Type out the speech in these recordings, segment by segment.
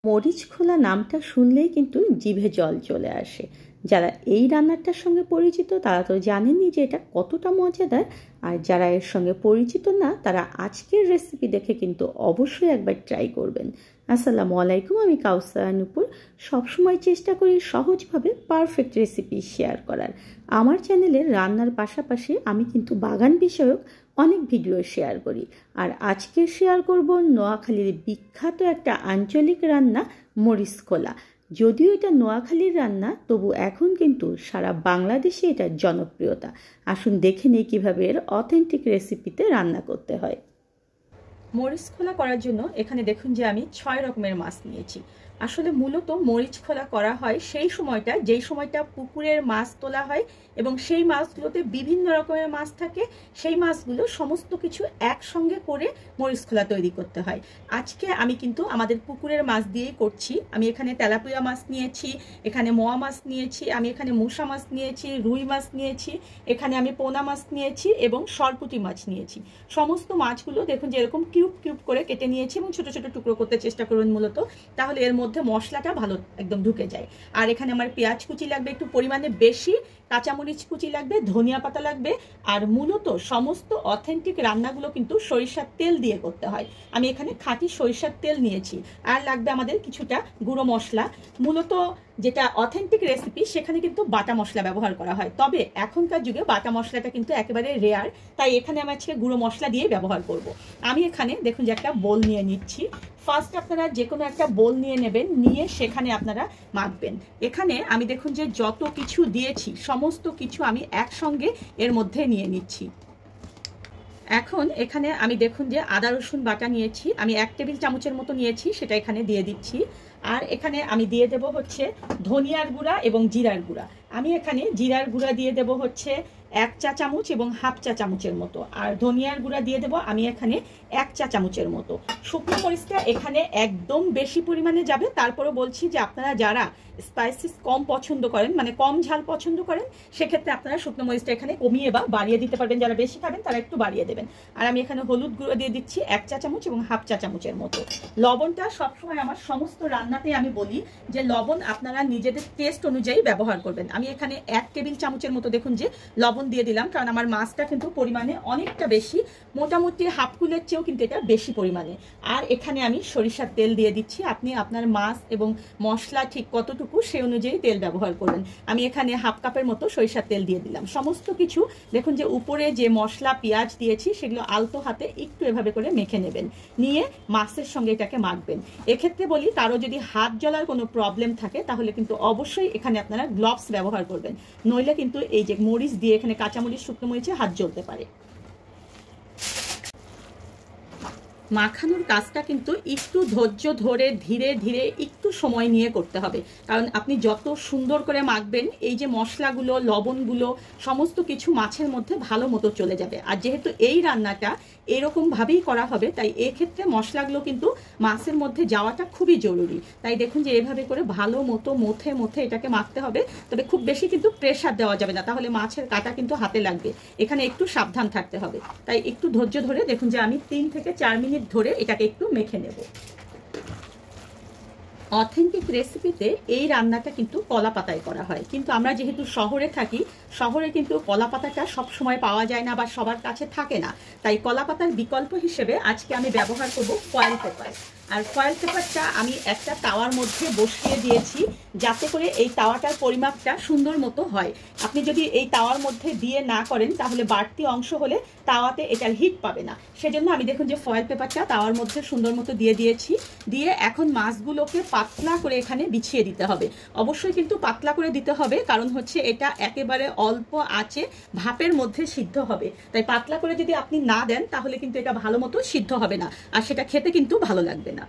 মরিচ খোলা নামটা শুনলেই কিন্তু জিভে জল চলে আসে। যারা এই রান্নাটার সঙ্গে পরিচিত তারা তো জানেনই যে এটা কতটা মজাদার, আর যারা এর সঙ্গে পরিচিত না তারা আজকের রেসিপি দেখে কিন্তু অবশ্যই একবার ট্রাই করবেন। আসসালামু আলাইকুম, আমি কাউসার নূপুর। সবসময় চেষ্টা করি সহজভাবে পারফেক্ট রেসিপি শেয়ার করার। আমার চ্যানেলের রান্নার পাশাপাশি আমি কিন্তু বাগান বিষয়ক অনেক ভিডিও শেয়ার করি, আর আজকে শেয়ার করব নোয়াখালীর বিখ্যাত একটা আঞ্চলিক রান্না মরিচ খোলা। যদিও এটা নোয়াখালীর রান্না, তবু এখন কিন্তু সারা বাংলাদেশে এটার জনপ্রিয়তা। আসুন দেখে নিই কীভাবে এর অথেন্টিক রেসিপিতে রান্না করতে হয়। মরিচ খোলা করার জন্য এখানে দেখুন যে আমি 6 রকমের মাছ নিয়েছি। আসলে মূলত মরিচ খোলা করা হয় সেই সময়টা যেই সময়টা পুকুরের মাছ তোলা হয়, এবং সেই মাছগুলোতে বিভিন্ন রকমের মাছ থাকে। সেই মাছগুলো সমস্ত কিছু একসঙ্গে করে মরিচ খোলা তৈরি করতে হয়। আজকে আমি কিন্তু আমাদের পুকুরের মাছ দিয়েই করছি। আমি এখানে তেলাপিয়া মাছ নিয়েছি, এখানে মোয়া মাছ নিয়েছি, আমি এখানে মুসা মাছ নিয়েছি, রুই মাছ নিয়েছি, এখানে আমি পোনা মাছ নিয়েছি এবং সরপুঁটি মাছ নিয়েছি। সমস্ত মাছগুলো দেখুন যে এরকম কিউব কিউব করে কেটে নিয়েছি এবং ছোট ছোট টুকরো করতে চেষ্টা করুন মূলত, তাহলে এর মধ্যে মশলাটা ভালো একদম ঢুকে যায়। আর এখানে আমার পেঁয়াজ কুচি লাগবে একটু পরিমাণে বেশি, কাঁচামরিচ কুচি লাগবে, ধনিয়া পাতা লাগবে। আর মূলত সমস্ত অথেন্টিক রান্নাগুলো কিন্তু সরিষার তেল দিয়ে করতে হয়। আমি এখানে খাঁটি সরিষার তেল নিয়েছি। আর লাগবে আমাদের কিছুটা গুঁড়ো মশলা। মূলত যেটা অথেন্টিক রেসিপি সেখানে কিন্তু বাটা মশলা ব্যবহার করা হয়, তবে এখনকার যুগে বাটা মশলাটা কিন্তু একেবারে রেয়ার, তাই এখানে আমি আজকে গুঁড়ো মশলা দিয়ে ব্যবহার করব। আমি এখানে দেখুন যে একটা বোল নিয়ে নিচ্ছি। ফার্স্ট আপনারা যে কোনো একটা বোল নিয়ে নেবেন, নিয়ে সেখানে আপনারা মাখবেন। এখানে আমি দেখুন যে যত কিছু দিয়েছি সমস্ত কিছু আমি একসঙ্গে এর মধ্যে নিয়ে নিচ্ছি। এখন এখানে আমি দেখুন যে আদা রসুন বাটা নিয়েছি, আমি 1 টেবিল চামচের মতো নিয়েছি, সেটা এখানে দিয়ে দিচ্ছি। আর এখানে আমি দিয়ে দেব হচ্ছে ধনিয়ার গুঁড়া এবং জিরার গুঁড়া। আমি এখানে জিরার গুঁড়া দিয়ে দেব হচ্ছে 1 চা চামচ এবং হাফ চা চামচের মতো, আর ধনিয়ার গুঁড়া দিয়ে দেব আমি এখানে 1 চা চামচের মতো। শুকনো মরিচটা এখানে একদম বেশি পরিমাণে যাবে। তারপরে বলছি যে আপনারা যারা স্পাইসিস কম পছন্দ করেন, মানে কম ঝাল পছন্দ করেন, সেক্ষেত্রে আপনারা শুকনো মরিচটা এখানে কমিয়ে বা বাড়িয়ে দিতে পারবেন। যারা বেশি খাবেন তারা একটু বাড়িয়ে দেবেন। আর আমি এখানে হলুদ গুঁড়ো দিয়ে দিচ্ছি 1 চা চামচ এবং হাফ চা চামচের মতো। লবণটা সবসময় আমার সমস্ত রান্নাতে আমি বলি যে লবণ আপনারা নিজেদের টেস্ট অনুযায়ী ব্যবহার করবেন। আমি এখানে 1 টেবিল চামচের মতো দেখুন যে লবণ দিয়ে দিলাম, কারণ আমার মাছটা কিন্তু পরিমাণে অনেকটা বেশি, মোটামুটি হাফ কুলের চেয়েও কিন্তু এটা বেশি পরিমাণে। আর এখানে আমি সরিষার তেল দিয়ে দিচ্ছি। আপনি আপনার মাছ এবং মশলা ঠিক কতটুকু সে অনুযায়ী তেল ব্যবহার করবেন। আমি এখানে হাফ কাপের মতো সরিষার তেল দিয়ে দিলাম। সমস্ত কিছু দেখুন যে উপরে যে মশলা পেঁয়াজ দিয়েছি সেগুলো আলতো হাতে একটু এভাবে করে মেখে নেবেন, নিয়ে মাছের সঙ্গে এটাকে মাখবেন। এক্ষেত্রে বলি কারো যদি হাত জ্বলার কোনো প্রবলেম থাকে তাহলে কিন্তু অবশ্যই এখানে আপনারা গ্লোভস ব্যবহার করবেন, নইলে কিন্তু এই যে মরিচ দিয়ে এখানে কাঁচামরিচ শুকনো মরিচে হাত জ্বলতে পারে। মাখানোর কাজটা কিন্তু একটু ধৈর্য ধরে ধীরে ধীরে একটু সময় নিয়ে করতে হবে, কারণ আপনি যত সুন্দর করে মাখবেন এই যে মশলাগুলো লবণগুলো সমস্ত কিছু মাছের মধ্যে ভালো মতো চলে যাবে। আর যেহেতু এই রান্নাটা এরকমভাবেই করা হবে, তাই এক্ষেত্রে মশলাগুলো কিন্তু মাছের মধ্যে যাওয়াটা খুবই জরুরি। তাই দেখুন যে এভাবে করে ভালো মতো মথে এটাকে মাখতে হবে, তবে খুব বেশি কিন্তু প্রেশার দেওয়া যাবে না, তাহলে মাছের কাঁটা কিন্তু হাতে লাগবে। এখানে একটু সাবধান থাকতে হবে। তাই একটু ধৈর্য ধরে দেখুন যে আমি 3 থেকে 4 মিনিট ধরে এটাকে একটু মেখে নেব। অথেন্টিক রেসিপিতে এই রান্নাটা কিন্তু কলা পাতায় করা হয়, কিন্তু আমরা যেহেতু শহরে থাকি, শহরে কিন্তু কলা পাতাটা সব সময় পাওয়া যায় না বা সবার কাছে থাকে না। তাই কলা পাতার বিকল্প হিসেবে আজকে আমি ব্যবহার করব ফয়েল পেপার। আর ফয়েল পেপারটা আমি একটা তাওয়ার মধ্যে বসিয়ে দিয়েছি, যাতে করে এই তাওয়াটার পরিমাপটা সুন্দর মতো হয়। আপনি যদি এই তাওয়ার মধ্যে দিয়ে না করেন তাহলে বাড়তি অংশ হলে তাওয়াতে এটার হিট পাবে না। সেজন্য আমি দেখুন যে ফয়েল পেপারটা তাওয়ার মধ্যে সুন্দর মতো দিয়ে দিয়েছি। দিয়ে এখন মাছগুলোকে পাতলা করে এখানে বিছিয়ে দিতে হবে। অবশ্যই কিন্তু পাতলা করে দিতে হবে, কারণ হচ্ছে এটা একেবারে অল্প আঁচে ভাপের মধ্যে সিদ্ধ হবে। তাই পাতলা করে যদি আপনি না দেন তাহলে কিন্তু এটা ভালো মতো সিদ্ধ হবে না, আর সেটা খেতে কিন্তু ভালো লাগবে না।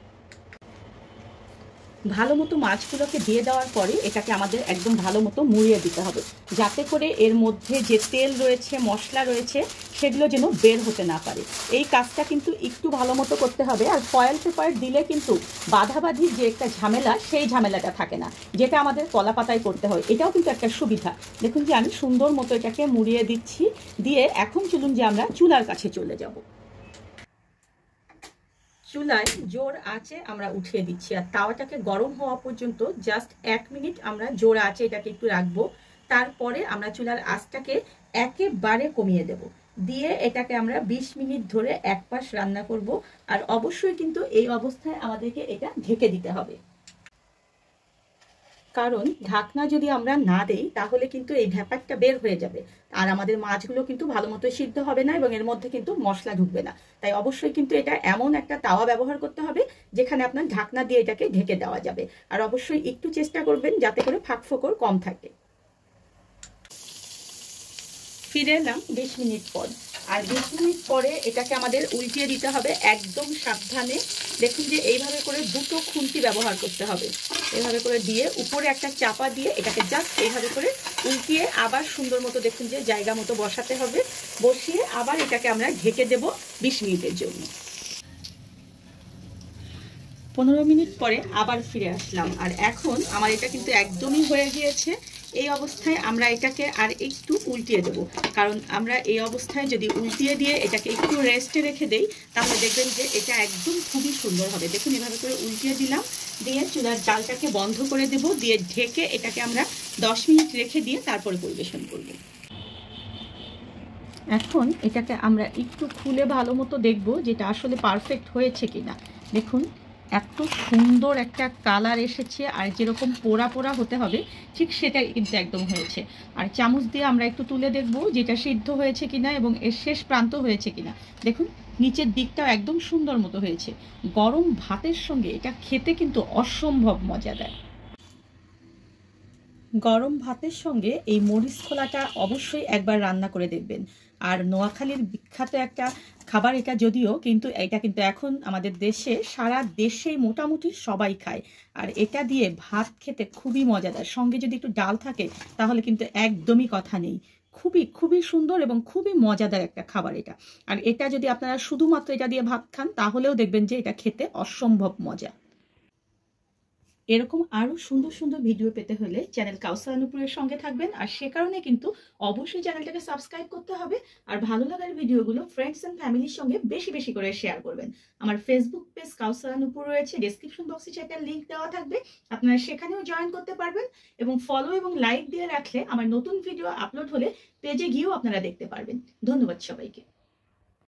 ভালো মতো মাছগুলোকে দিয়ে দেওয়ার পরে এটাকে আমাদের একদম ভালো মতো মুড়িয়ে দিতে হবে, যাতে করে এর মধ্যে যে তেল রয়েছে মশলা রয়েছে সেগুলো যেন বের হতে না পারে। এই কাজটা কিন্তু একটু ভালো মতো করতে হবে। আর ফয়েল পেপার দিলে কিন্তু বাঁধাবাঁধির যে একটা ঝামেলা সেই ঝামেলাটা থাকে না, যেটা আমাদের কলা পাতায় করতে হয়। এটাও কিন্তু একটা সুবিধা। দেখুন যে আমি সুন্দর মতো এটাকে মুড়িয়ে দিচ্ছি। দিয়ে এখন চলুন যে আমরা চুলার কাছে চলে যাব। চুলায় জোর আঁচে আমরা উঠিয়ে দিচ্ছি, আর তাওয়াটাকে গরম হওয়া পর্যন্ত জাস্ট 1 মিনিট আমরা জোর আঁচে এটাকে একটু রাখবো। তারপরে আমরা চুলার আঁচটাকে একেবারে কমিয়ে দেব, দিয়ে এটাকে আমরা 20 মিনিট ধরে এক পাশ রান্না করব। আর অবশ্যই কিন্তু এই অবস্থায় আমাদেরকে এটা ঢেকে দিতে হবে, কারণ ঢাকনা যদি আমরা না দেই তাহলে কিন্তু এই ভ্যাপারটা বের হয়ে যাবে, আর আমাদের মাছগুলো কিন্তু ভালো মতো সিদ্ধ হবে না এবং এর মধ্যে কিন্তু মশলা ঢুকবে না। তাই অবশ্যই কিন্তু এটা এমন একটা তাওয়া ব্যবহার করতে হবে যেখানে আপনার ঢাকনা দিয়ে এটাকে ঢেকে দেওয়া যাবে। আর অবশ্যই একটু চেষ্টা করবেন যাতে করে ফাঁকফোকর কম থাকে। ফিরে এলাম 20 মিনিট পর, আর 20 মিনিট পরে এটাকে আমাদের উল্টিয়ে দিতে হবে একদম সাবধানে। দেখুন যে এইভাবে করে দুটো খুন্তি ব্যবহার করতে হবে, এইভাবে করে দিয়ে উপরে একটা চাপা দিয়ে এটাকে জাস্ট এইভাবে করে উল্টিয়ে আবার সুন্দর মতো দেখুন যে জায়গা মতো বসাতে হবে। বসিয়ে আবার এটাকে আমরা ঢেকে দেব 20 মিনিটের জন্য। 15 মিনিট পরে আবার ফিরে আসলাম, আর এখন আমার এটা কিন্তু একদমই হয়ে গিয়েছে। এই অবস্থায় আমরা এটাকে আর একটু উল্টিয়ে দেব, কারণ আমরা এই অবস্থায় যদি উল্টিয়ে দিয়ে এটাকে একটু রেস্টে রেখে দেই তাহলে দেখবেন যে এটা একদম খুবই সুন্দর হবে। দেখুন এভাবে করে উল্টিয়ে দিলাম, দিয়ে চুলার জালটাকে বন্ধ করে দেব, দিয়ে ঢেকে এটাকে আমরা 10 মিনিট রেখে দিয়ে তারপরে পরিবেশন করব। এখন এটাকে আমরা একটু খুলে ভালো মতো দেখব যেটা আসলে পারফেক্ট হয়েছে কিনা। দেখুন এত সুন্দর একটা কালার এসেছে, আর যেরকম পোড়া পোড়া হতে হবে ঠিক সেটাই কিন্তু একদম হয়েছে। আর চামচ দিয়ে আমরা একটু তুলে দেখব যেটা সিদ্ধ হয়েছে কিনা এবং এর শেষ প্রান্ত হয়েছে কিনা। দেখুন নিচের দিকটাও একদম সুন্দর মতো হয়েছে। গরম ভাতের সঙ্গে এটা খেতে কিন্তু অসম্ভব মজা দেয়। গরম ভাতের সঙ্গে এই মরিচ খোলাটা অবশ্যই একবার রান্না করে দেখবেন। আর নোয়াখালীর বিখ্যাত একটা খাবার এটা, যদিও কিন্তু এটা কিন্তু এখন আমাদের দেশে সারা দেশেই মোটামুটি সবাই খায়। আর এটা দিয়ে ভাত খেতে খুবই মজাদার, সঙ্গে যদি একটু ডাল থাকে তাহলে কিন্তু একদমই কথা নেই। খুবই খুবই সুন্দর এবং খুবই মজাদার একটা খাবার এটা। আর এটা যদি আপনারা শুধুমাত্র এটা দিয়ে ভাত খান তাহলেও দেখবেন যে এটা খেতে অসম্ভব মজা। এরকম আরও সুন্দর সুন্দর ভিডিও পেতে হলে চ্যানেল কাউসার নুপুরের সঙ্গে থাকবেন, আর সে কারণে কিন্তু অবশ্যই চ্যানেলটাকে সাবস্ক্রাইব করতে হবে। আর ভালো লাগার ভিডিওগুলো ফ্রেন্ডস অ্যান্ড ফ্যামিলির সঙ্গে বেশি বেশি করে শেয়ার করবেন। আমার ফেসবুক পেজ কাউসার নুপুর রয়েছে, ডেসক্রিপশন বক্সে সেটার লিঙ্ক দেওয়া থাকবে, আপনারা সেখানেও জয়েন করতে পারবেন। এবং ফলো এবং লাইক দিয়ে রাখলে আমার নতুন ভিডিও আপলোড হলে পেজে গিয়েও আপনারা দেখতে পারবেন। ধন্যবাদ সবাইকে।